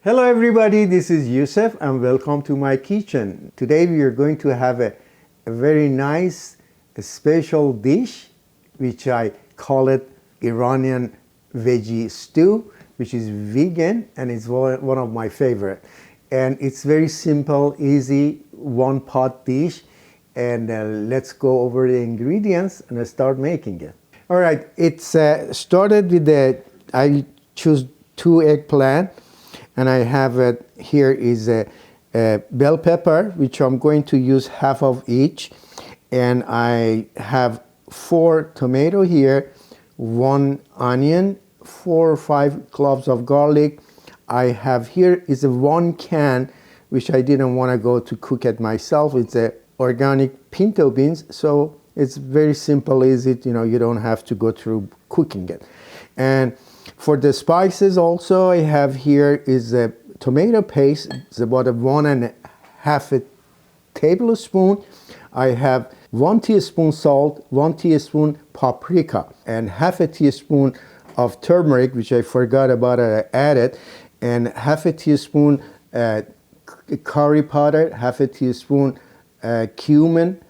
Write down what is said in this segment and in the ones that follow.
Hello everybody, this is Yousef and welcome to my kitchen. Today we are going to have a very nice special dish which I call it Iranian Veggie Stew, which is vegan and it's one of my favorite. And it's very simple, easy, one pot dish. And let's go over the ingredients and start making it. All right, it's started with I choose 2 eggplant. And I have here is a bell pepper, which I'm going to use half of each. And I have 4 tomato here, 1 onion, 4 or 5 cloves of garlic. I have here is a 1 can, which I didn't want to go to cook it myself. It's a organic pinto beans, so it's very simple, easy. You don't have to go through cooking it. And for the spices also, I have here is a tomato paste. It's about 1.5 tablespoon. I have 1 teaspoon salt, 1 teaspoon paprika, and half a teaspoon of turmeric, which I forgot about, I added, and half a teaspoon curry powder, half a teaspoon cumin,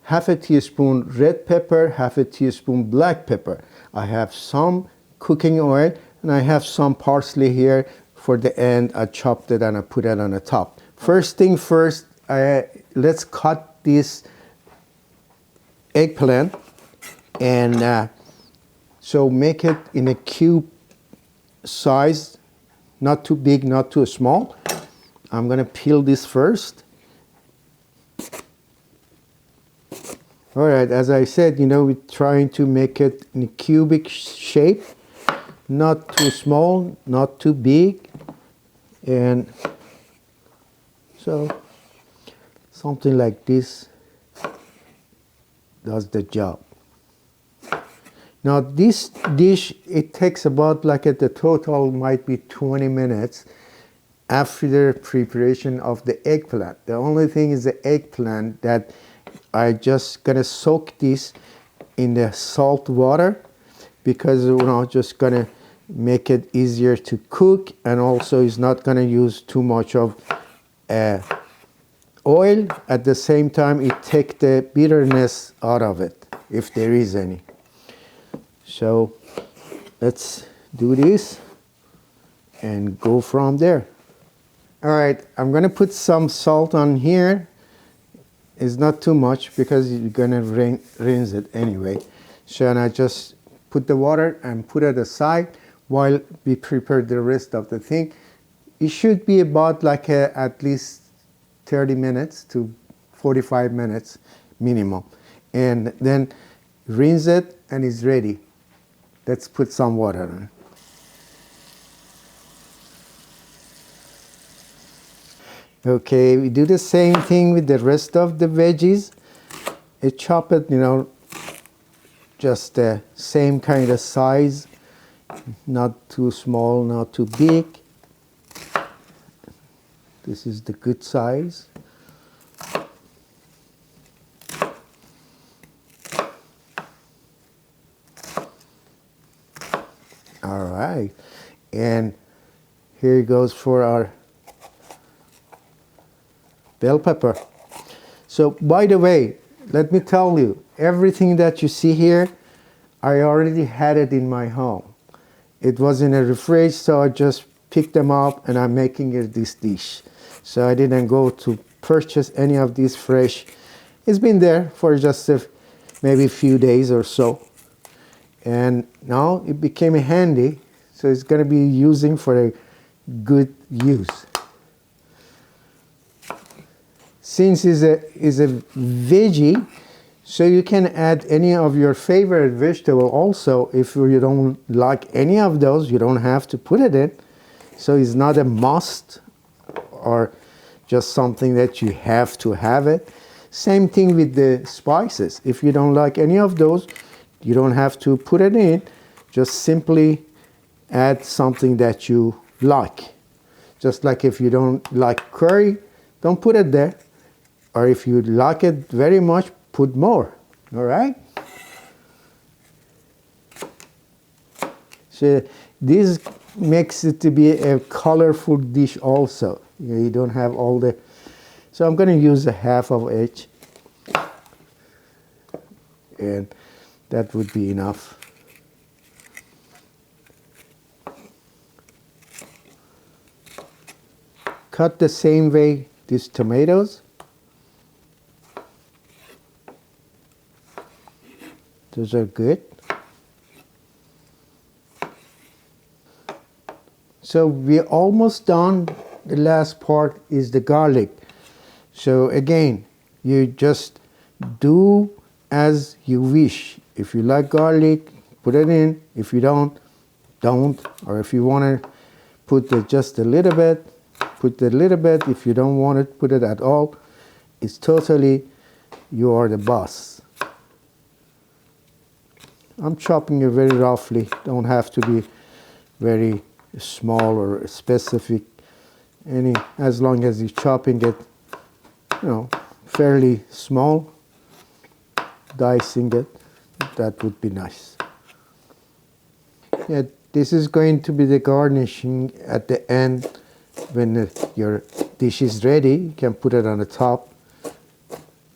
half a teaspoon red pepper, half a teaspoon black pepper. I have some cooking oil, and I have some parsley here for the end. I chopped it and I put it on the top. First thing first, let's cut this eggplant, and so make it in a cube size, not too big, not too small. I'm gonna peel this first. All right, as I said, we're trying to make it in a cubic shape. Not too small, not too big, and so something like this does the job. Now this dish, it takes about the total might be 20 minutes after the preparation of the eggplant. The only thing is the eggplant that I just gonna soak this in the salt water, because just gonna make it easier to cook, and also is not gonna use too much of oil. At the same time, it takes the bitterness out of it, if there is any. So let's do this and go from there. All right, I'm gonna put some salt on here. It's not too much because you're gonna rinse it anyway. So, and I just put the water and put it aside while we prepare the rest of the thing. It should be about at least 30 minutes to 45 minutes minimum. And then rinse it and it's ready. Let's put some water on it. Okay, we do the same thing with the rest of the veggies. I chop it, just the same kind of size. Not too small, not too big. This is the good size. All right, and here goes for our bell pepper. So by the way, let me tell you, everything that you see here, I already had it in my home. It was in a refrigerator, so I just picked them up and I'm making this dish. So I didn't go to purchase any of these fresh. It's been there for just maybe a few days or so. And now it became handy, so it's going to be using for a good use. Since it's a veggie, so you can add any of your favorite vegetable also. If you don't like any of those, you don't have to put it in. So it's not a must or just something that you have to have it. Same thing with the spices. If you don't like any of those, you don't have to put it in. Just simply add something that you like. Just like if you don't like curry, don't put it there. Or if you like it very much, put more. All right? So this makes it to be a colorful dish also. You don't have all the, so I'm going to use a half of each, and that would be enough. Cut the same way these tomatoes. Those are good. So we're almost done. The last part is the garlic. So again, you just do as you wish. If you like garlic, put it in. If you don't. Or if you want to put just a little bit, put a little bit. If you don't want it, put it at all. It's totally, you are the boss. I'm chopping it very roughly. Don't have to be very small or specific. As long as you're chopping it, fairly small, dicing it, that would be nice. Yeah, this is going to be the garnishing at the end. When your dish is ready, you can put it on the top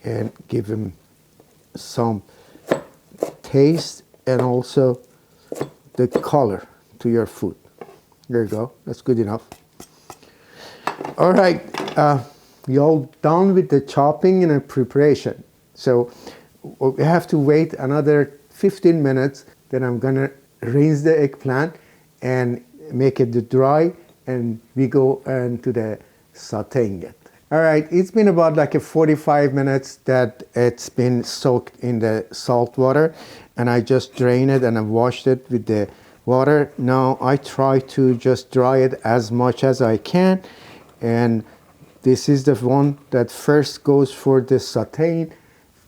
and give them some taste and also the color to your food. There you go. That's good enough. All right. You're all done with the chopping and the preparation. So we have to wait another 15 minutes. Then I'm going to rinse the eggplant and make it dry. And we go into the sautéing it. All right, it's been about like 45 minutes that it's been soaked in the salt water, and I just drained it and I washed it with the water. Now I try to just dry it as much as I can, and this is the one that first goes for the sautéing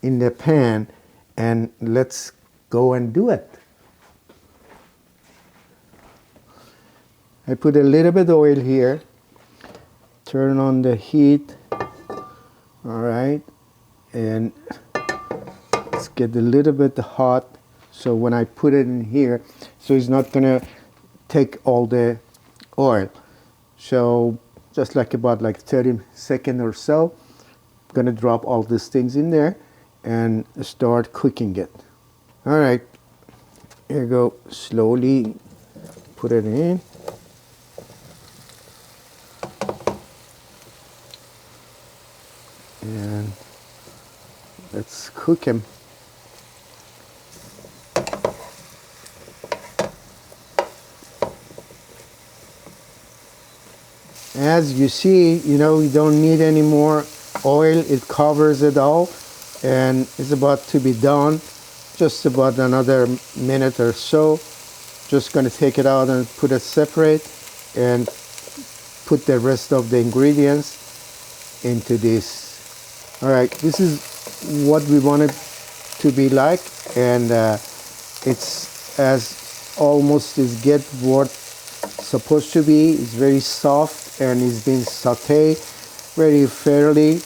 in the pan, and let's go and do it. I put a little bit of oil here, turn on the heat, all right, and let's get a little bit hot, so when I put it in here, so it's not gonna take all the oil. So just like about 30 seconds or so, I'm gonna drop all these things in there and start cooking it. All right, here you go, slowly put it in. And let's cook them. As you see, you don't need any more oil. It covers it all, and it's about to be done. Just about another minute or so. Just going to take it out and put it separate, and put the rest of the ingredients into this. All right, this is what we want it to be like, and it's as almost as get what supposed to be. It's very soft and it's been sautéed very fairly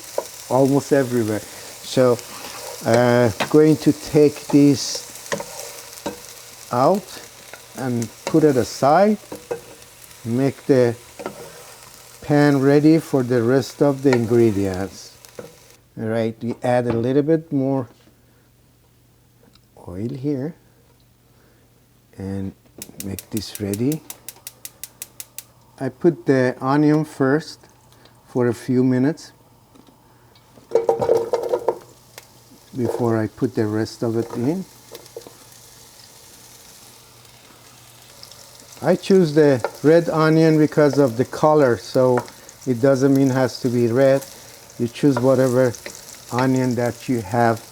almost everywhere. So going to take this out and put it aside, make the pan ready for the rest of the ingredients. All right, we add a little bit more oil here and make this ready. I put the onion first for a few minutes before I put the rest of it in. I choose the red onion because of the color, so it doesn't mean it has to be red. You choose whatever onion that you have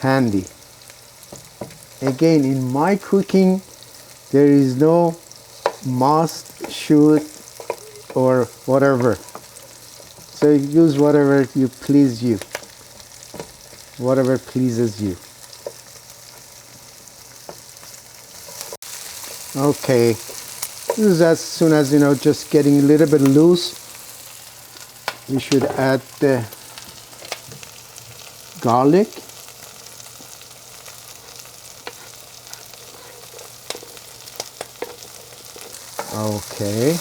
handy. Again, in my cooking, there is no must, should, or whatever. So use whatever pleases you. Whatever pleases you. Okay, this is as soon as just getting a little bit loose. We should add the garlic. Okay.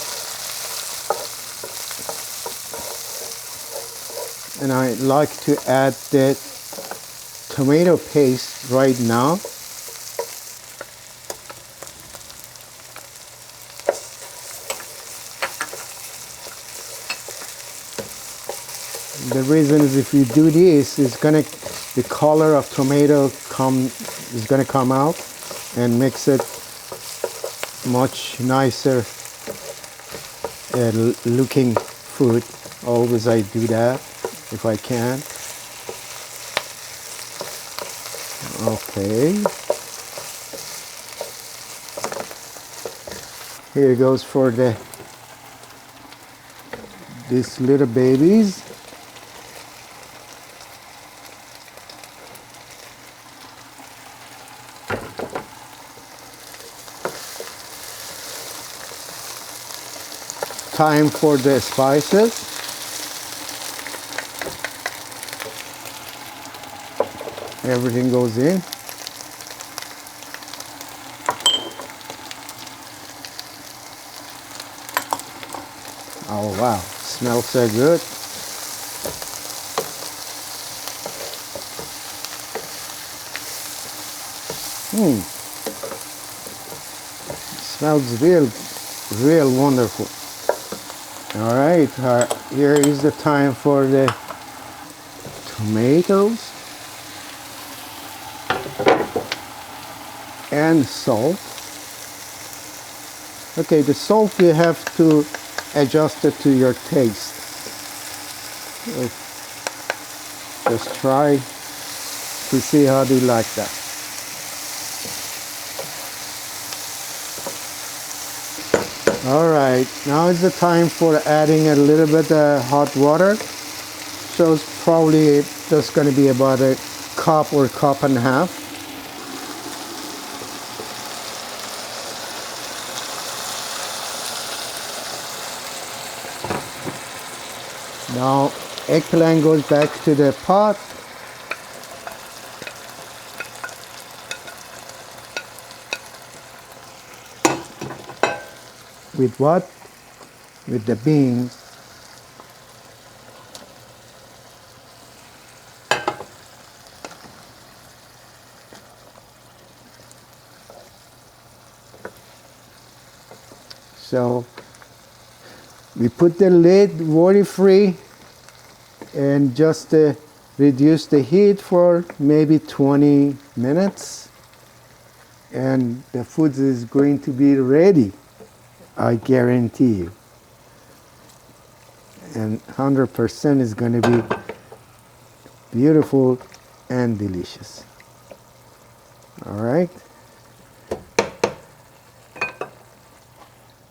And I like to add the tomato paste right now. The reason is if you do this, the color of tomato is gonna come out and makes it much nicer looking food. Always I do that if I can. Okay. Here goes for these little babies. Time for the spices. Everything goes in. Oh wow, smells so good. Smells real wonderful. All right, here is the time for the tomatoes and salt. Okay, the salt you have to adjust it to your taste. Just try to see how do you like that. All right, now is the time for adding a little bit of hot water. So it's probably just going to be about a cup or cup and a half. Now eggplant goes back to the pot. With what? With the beans. So we put the lid worry-free and just reduce the heat for maybe 20 minutes, and the food is going to be ready. I guarantee you. And 100% is going to be beautiful and delicious. All right.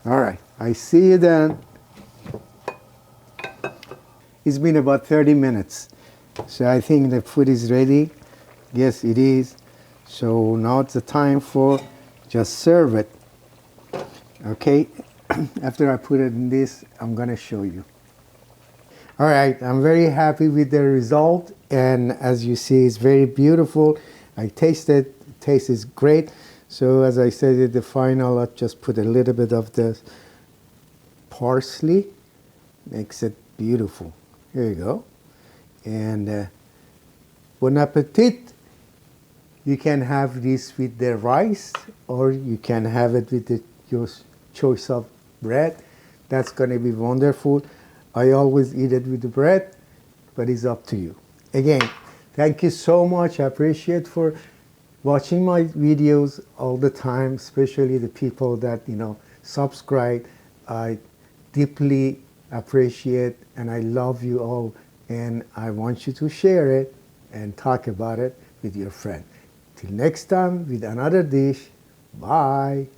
All right. I see you then. It's been about 30 minutes. So I think the food is ready. Yes, it is. So now it's the time for just serve it. Okay, after I put it in this, I'm gonna show you. All right, I'm very happy with the result, and as you see, it's very beautiful. I tasted, the taste is great. So as I said at the final, I'll just put a little bit of the parsley, makes it beautiful. Here you go. And bon appetit. You can have this with the rice, or you can have it with your choice of bread. That's going to be wonderful. I always eat it with the bread, but it's up to you. Again, thank you so much. I appreciate for watching my videos all the time, especially the people that, subscribe. I deeply appreciate, and I love you all, and I want you to share it and talk about it with your friend. Till next time with another dish. Bye.